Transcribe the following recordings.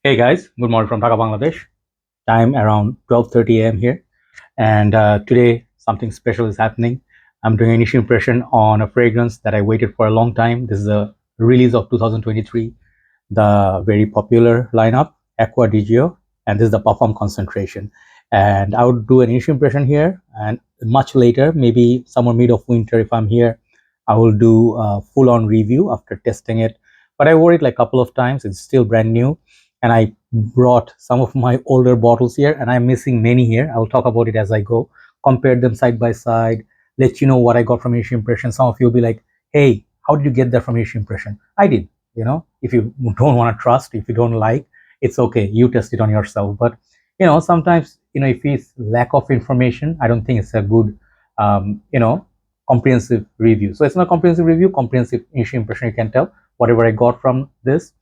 Hey guys, good morning from Dhaka, Bangladesh. Time around 12:30 a.m. here, and today something special is happening. I'm doing an initial impression on a fragrance that I waited for a long time. This is a release of 2023, the very popular lineup, Acqua di Giò, and this is the Parfum concentration. And I would do an initial impression here, and much later, maybe somewhere mid of winter, if I'm here, I will do a full-on review after testing it. But I wore it like a couple of times. It's still brand new, and I brought some of my older bottles here, and I'm missing many here. I will talk about it as I go, compare them side by side, let you know what I got from initial impression. Some of you will be like, hey, how did you get that from initial impression? I did. If you don't want to trust, if you don't like, it's okay, you test it on yourself. But sometimes, if it's lack of information, I don't think it's a good comprehensive review. So it's not a comprehensive review, comprehensive initial impression. You can tell whatever I got from this,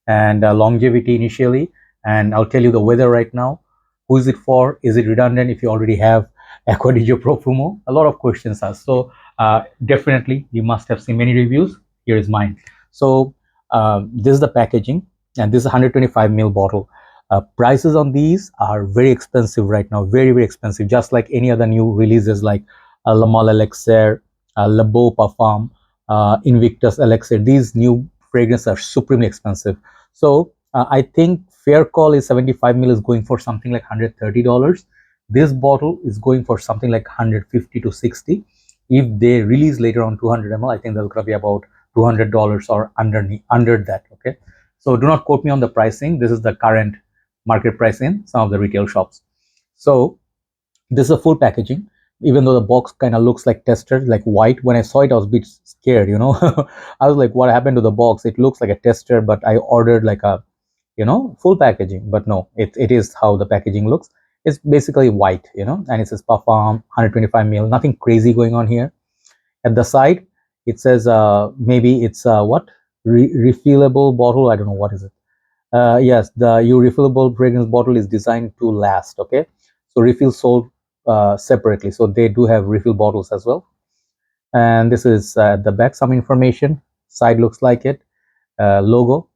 and longevity initially, and I'll tell you the weather right now. Who is it for? Is it redundant if you already have Acqua di Giò Profumo? A lot of questions asked. So definitely you must have seen many reviews. Here is mine. So this is the packaging, and this is a 125 ml bottle. Prices on these are very expensive right now, very, very expensive, just like any other new releases like Le Mal Elixir, Le Beau Parfum, Invictus Elixir. These new fragrances are supremely expensive. So I think fair call is 75 ml is going for something like $130. This bottle is going for something like 150 to 60. If they release later on 200 ml, I think that's going to be about $200 or under that. Okay, so do not quote me on the pricing. This is the current market price in some of the retail shops. So this is a full packaging, even though the box kind of looks like tester, like white. When I saw it, I was a bit scared, I was like, what happened to the box? It looks like a tester, but I ordered like a full packaging. But no, it is how the packaging looks. It's basically white, and it says Parfum 125 ml, nothing crazy going on here. At the side it says maybe it's what, refillable bottle. I don't know what is it. Yes, the refillable fragrance bottle is designed to last. Okay, so refill sold separately, so they do have refill bottles as well. And this is at the back, some information. Side looks like it. Logo.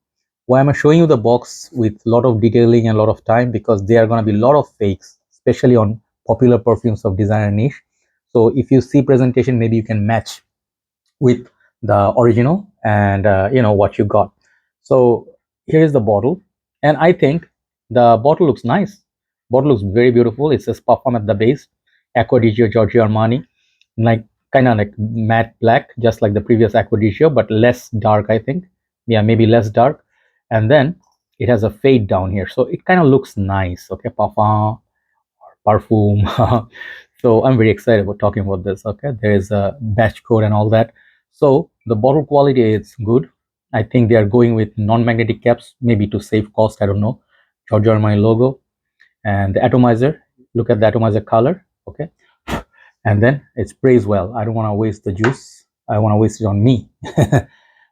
Why am I showing you the box with a lot of detailing and a lot of time? Because there are going to be a lot of fakes, especially on popular perfumes of designer niche. So if you see presentation, maybe you can match with the original and what you got. So here is the bottle, and I think the bottle looks nice. Bottle looks very beautiful. It says Parfum at the base, Acqua di Giò, Giorgio Armani, like kind of like matte black, just like the previous Acqua di Giò, but less dark, I think. Yeah, maybe less dark. And then it has a fade down here, so it kind of looks nice. Okay, Parfum, Perfume. So I'm very excited about talking about this. Okay, there is a batch code and all that. So the bottle quality is good. I think they are going with non-magnetic caps, maybe to save cost. I don't know. Giorgio Armani logo, and the atomizer. Look at the atomizer color. Okay, and then it sprays well. I don't want to waste the juice. I want to waste it on me.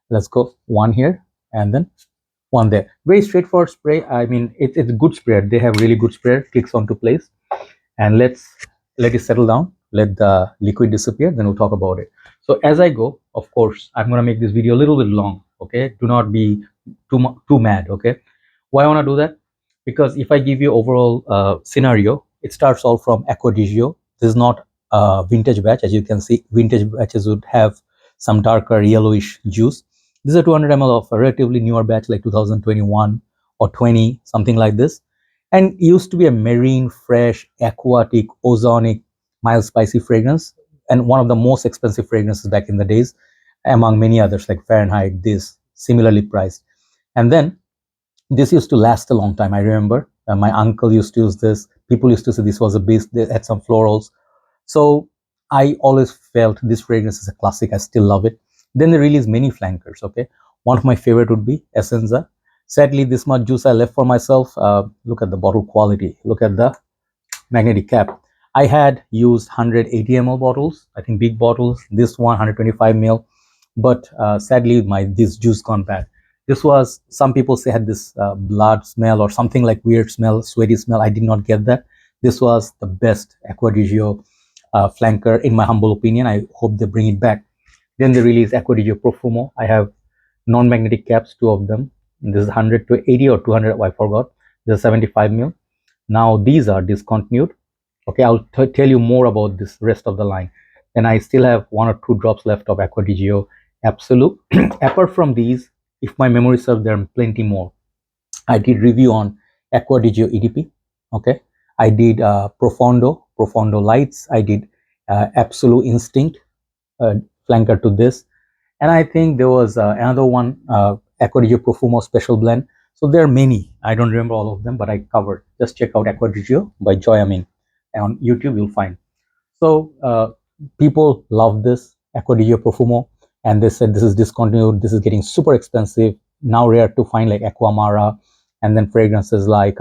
Let's go one here, and then one there. Very straightforward spray. I mean, it's a good sprayer. They have really good sprayer. Clicks onto place, and let's let it settle down. Let the liquid disappear. Then we'll talk about it. So as I go, of course, I'm gonna make this video a little bit long. Okay, do not be too mad. Okay, why I wanna do that? Because if I give you overall scenario, it starts all from Acqua di Giò. This is not a vintage batch. As you can see, vintage batches would have some darker yellowish juice. This is a 200 ml of a relatively newer batch, like 2021 or 20, something like this. And used to be a marine, fresh, aquatic, ozonic, mild spicy fragrance, and one of the most expensive fragrances back in the days, among many others like Fahrenheit, this similarly priced. And then this used to last a long time. I remember my uncle used to use this. People used to say this was a beast. They had some florals. So I always felt this fragrance is a classic. I still love it. Then they released many flankers. Okay, one of my favorite would be Essenza. Sadly, this much juice I left for myself. Look at the bottle quality. Look at the magnetic cap. I had used 180 ml bottles, I think big bottles. This one 125 ml, but sadly, this juice gone bad. This was, some people say, had this blood smell or something like weird smell, sweaty smell. I did not get that. This was the best Acqua di Giò flanker, in my humble opinion. I hope they bring it back. Then they released Acqua di Giò Profumo. I have non-magnetic caps, two of them. This is 100 to 80 or 200, I forgot. This is 75 mil. Now these are discontinued. Okay, I'll tell you more about this rest of the line. And I still have 1 or 2 drops left of Acqua di Giò Absolute. Apart from these, if my memory serves, there are plenty more. I did review on Acqua di Giò EDP. Okay, I did Profondo Lights. I did Absolute Instinct, flanker to this, and I think there was another one, Acqua di Giò Profumo Special Blend. So there are many. I don't remember all of them, but I covered. Just check out Acqua di Giò by Joy Amin. And on YouTube, you'll find. So people love this Acqua di Giò Profumo, and they said this is discontinued. This is getting super expensive. Now rare to find, like Aqua Mara, and then fragrances like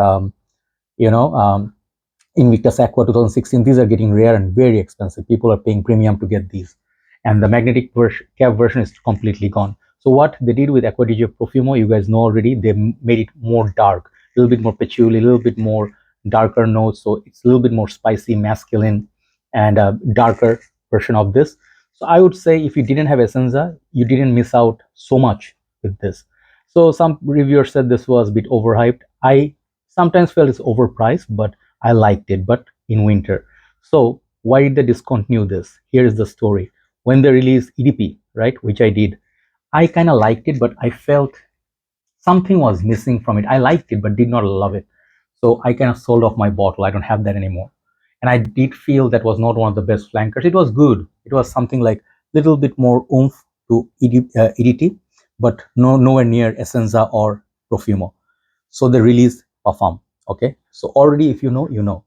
Invictus Aqua 2016. These are getting rare and very expensive. People are paying premium to get these. And the magnetic cap version is completely gone. So what they did with Acqua di Giò Profumo, you guys know already, they made it more dark, a little bit more patchouli, a little bit more darker notes. So it's a little bit more spicy, masculine, and a darker version of this. So I would say if you didn't have Essenza, you didn't miss out so much with this. So some reviewers said this was a bit overhyped. I sometimes felt it's overpriced, but I liked it, but in winter. So why did they discontinue this? Here is the story. When they released EDP, right, which I did, I kind of liked it, but I felt something was missing from it. I liked it, but did not love it. So I kind of sold off my bottle. I don't have that anymore. And I did feel that was not one of the best flankers. It was good. It was something like little bit more oomph to EDT, but nowhere near Essenza or Profumo. So they released Parfum. Okay. So already, if you know, you know.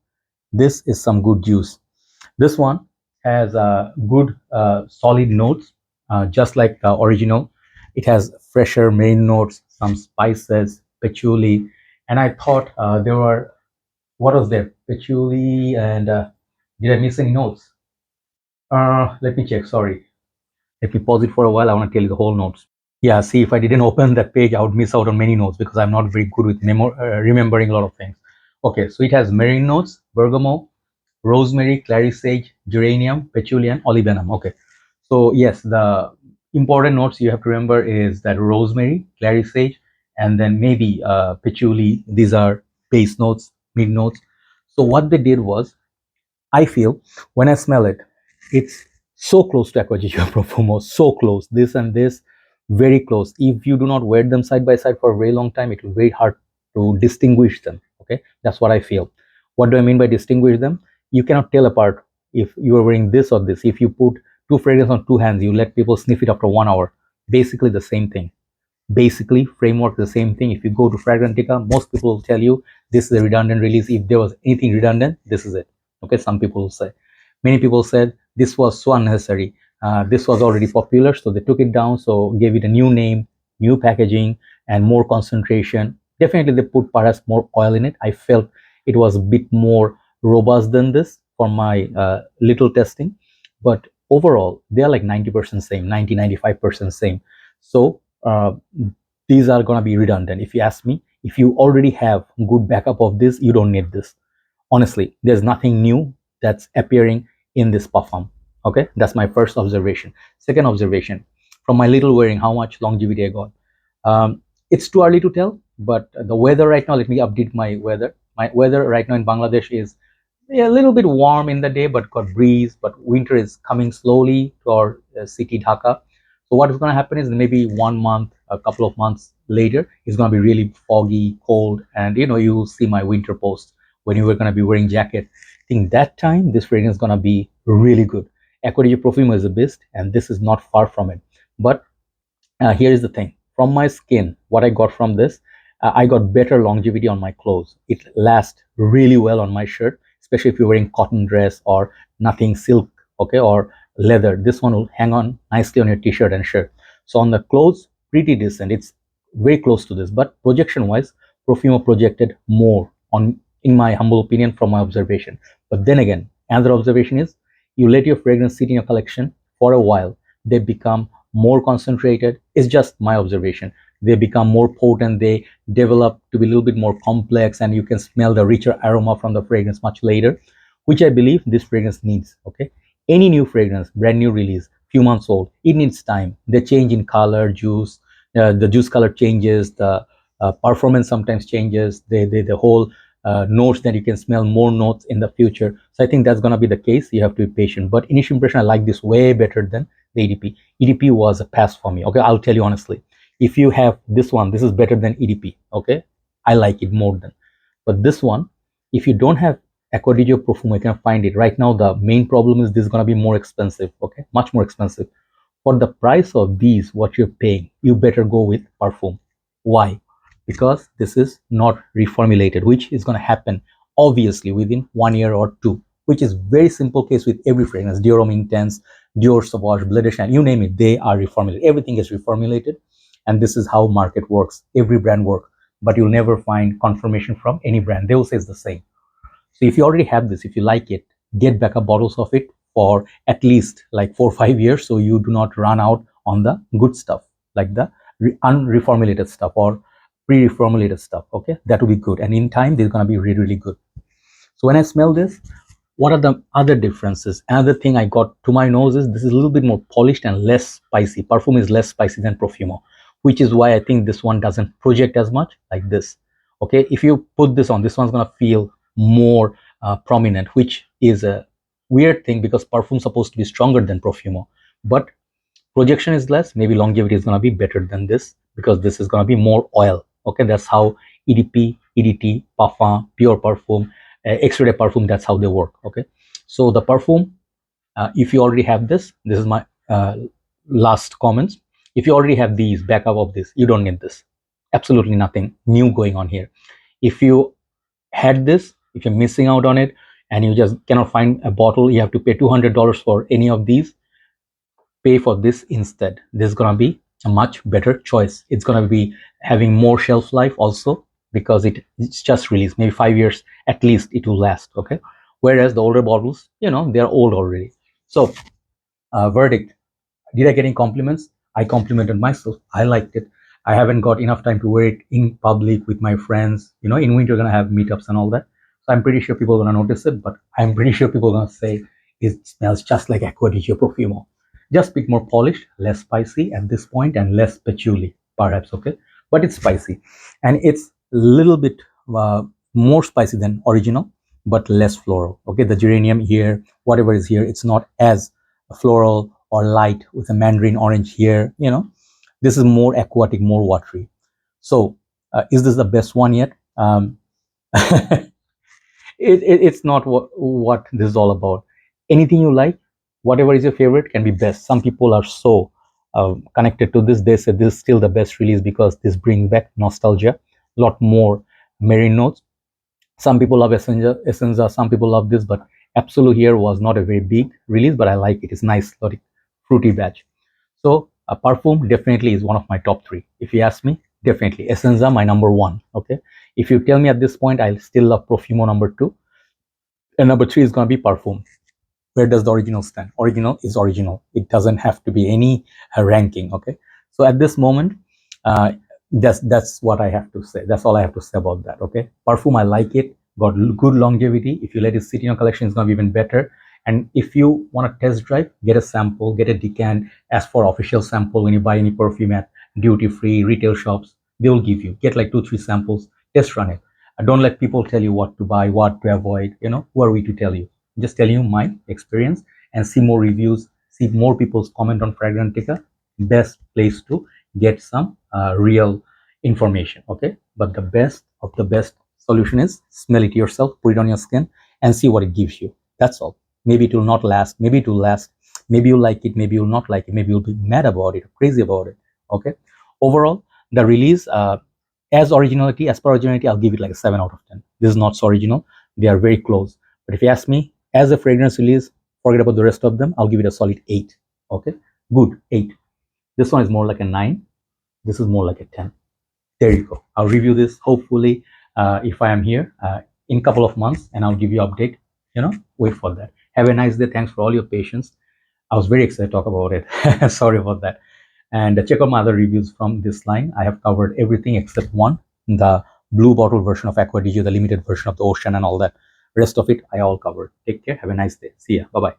This is some good juice. This one has good solid notes, just like the original. It has fresher main notes, some spices, patchouli, and I thought there were, what was there? Patchouli, and did I miss any notes? Let me check. Sorry. Let me pause it for a while. I want to tell you the whole notes. Yeah, see, if I didn't open that page, I would miss out on many notes because I'm not very good with remembering a lot of things. Okay, so it has marine notes, bergamot, rosemary, clary sage, geranium, patchouli, and olibanum. Okay, so yes, the important notes you have to remember is that rosemary, clary sage, and then maybe patchouli. These are base notes, mid notes. So what they did was, I feel when I smell it, it's so close to Acqua di Giò Profumo, so close. This and this, very close. If you do not wear them side by side for a very long time, it will be very hard to distinguish them. Okay, that's what I feel. What do I mean by distinguish them? You cannot tell apart if you are wearing this or this. If you put two fragrances on two hands, you let people sniff it after 1 hour. Basically the same thing. Basically, framework the same thing. If you go to Fragrantica, most people will tell you this is a redundant release. If there was anything redundant, this is it. Okay, some people will say. Many people said this was so unnecessary. This was already popular, so they took it down, so gave it a new name, new packaging, and more concentration. Definitely, they put perhaps more oil in it. I felt it was a bit more robust than this for my little testing. But overall, they are like 90% same, 95% same. So these are going to be redundant. If you ask me, if you already have good backup of this, you don't need this. Honestly, there's nothing new that's appearing in this Parfum. Okay, that's my first observation. Second observation, from my little wearing, how much longevity I got. It's too early to tell, but the weather right now, let me update my weather. My weather right now in Bangladesh is a little bit warm in the day, but got breeze, but winter is coming slowly to our city, Dhaka. So what is going to happen is maybe 1 month, a couple of months later, it's going to be really foggy, cold, and you'll see my winter post when you were going to be wearing jacket. I think that time this fragrance is going to be really good. Acqua di Giò Profumo is the best, and this is not far from it. But here is the thing. From my skin, what I got from this, I got better longevity on my clothes. It lasts really well on my shirt, especially if you're wearing cotton dress or nothing silk, okay, or leather. This one will hang on nicely on your t-shirt and shirt. So on the clothes, pretty decent. It's very close to this, but projection wise, Profumo projected more, on in my humble opinion, from my observation. But then again, another observation is, you let your fragrance sit in your collection for a while, they become more concentrated. It's just my observation. They become more potent, they develop to be a little bit more complex, and you can smell the richer aroma from the fragrance much later, which I believe this fragrance needs. Okay, any new fragrance, brand new release, few months old, it needs time. They change in color, juice, the juice color changes, the performance sometimes changes, the whole notes that you can smell more notes in the future. So I think that's going to be the case. You have to be patient. But initial impression, I like this way better than the EDP. EDP was a pass for me. Okay, I'll tell you honestly. If you have this one, this is better than EDP. Okay, I like it more than. But this one, if you don't have Acqua di Giò Perfume, you can find it right now. The main problem is this is going to be more expensive. Okay, much more expensive. For the price of these, what you're paying, you better go with Parfum. Why? Because this is not reformulated, which is going to happen obviously within 1 year or two, which is very simple case with every fragrance. Dior Homme Intense, Dior Sauvage, Bleu de Chanel, you name it, they are reformulated. Everything is reformulated, and this is how market works. Every brand works, but you'll never find confirmation from any brand. They will say it's the same. So if you already have this, if you like it, get backup bottles of it for at least like 4 or 5 years, so you do not run out on the good stuff, like the unreformulated stuff or pre-reformulated stuff. Okay, that will be good, and in time they're going to be really, really good. So when I smell this, what are the other differences? Another thing I got to my nose is this is a little bit more polished and less spicy. Parfum is less spicy than Profumo, which is why I think this one doesn't project as much like this. Okay, if you put this on, this one's gonna feel more prominent, which is a weird thing because Parfum is supposed to be stronger than Profumo, but projection is less. Maybe longevity is gonna be better than this because this is gonna be more oil. Okay, that's how EDP, EDT, Parfum, Pure Parfum, X-ray Parfum, that's how they work. Okay, so the Parfum, if you already have this is my last comments. If you already have these backup of this, you don't need this. Absolutely nothing new going on here. If you had this, if you're missing out on it and you just cannot find a bottle, you have to pay $200 for any of these, pay for this instead. This is gonna be a much better choice. It's gonna be having more shelf life also because it's just released. Maybe 5 years at least it will last. Okay, whereas the older bottles, they're old already. So verdict, did I get any compliments? I complimented myself. I liked it. I haven't got enough time to wear it in public with my friends. In winter, we're gonna have meetups and all that. So I'm pretty sure people are gonna notice it, but I'm pretty sure people are gonna say it smells just like Acqua di Giò Profumo. Just a bit more polished, less spicy at this point, and less patchouli, perhaps. Okay, but it's spicy, and it's a little bit more spicy than original, but less floral. Okay, the geranium here, whatever is here, it's not as floral or light with a mandarin orange here. This is more aquatic, more watery. So is this the best one yet? It's not what this is all about. Anything you like, whatever is your favorite can be best. Some people are so connected to this. They say this is still the best release because this brings back nostalgia, a lot more marine notes. Some people love Essenza, some people love this, but Absolute here was not a very big release, but I like it. It's nice, like fruity batch. So a Parfum definitely is one of my top 3. If you ask me, definitely Essenza my number 1. Okay, if you tell me at this point, I still love Profumo number 2, and number 3 is going to be Parfum. Where does the original stand? Original is original. It doesn't have to be any ranking. Okay, so at this moment, that's what I have to say. That's all I have to say about that. Okay, Parfum, I like it. Got good longevity. If you let it sit in your collection, it's going to be even better. And if you want to test drive, get a sample, get a decant, ask for official sample when you buy any perfume at duty-free retail shops. They will give you. Get like 2-3 samples, test run it. Don't let people tell you what to buy, what to avoid. Who are we to tell you? Just telling you my experience, and see more reviews, see more people's comment on Fragrantica. Best place to get some real information. Okay, but the best of the best solution is smell it yourself, put it on your skin, and see what it gives you. That's all. Maybe it will not last, maybe it will last, maybe you'll like it, maybe you'll not like it, maybe you'll be mad about it, crazy about it. Okay, overall the release, as per originality, I'll give it like a 7 out of 10. This is not so original, they are very close. But if you ask me, as a fragrance release, forget about the rest of them, I'll give it a solid 8. Okay, good 8. This one is more like a 9, this is more like a 10. There you go. I'll review this hopefully if I am here in a couple of months, and I'll give you update. Wait for that. Have a nice day. Thanks for all your patience. I was very excited to talk about it. Sorry about that. And check out my other reviews from this line. I have covered everything except one, the blue bottle version of Acqua di Giò, the limited version of the ocean and all that. Rest of it I all covered. Take care. Have a nice day. See ya. Bye bye.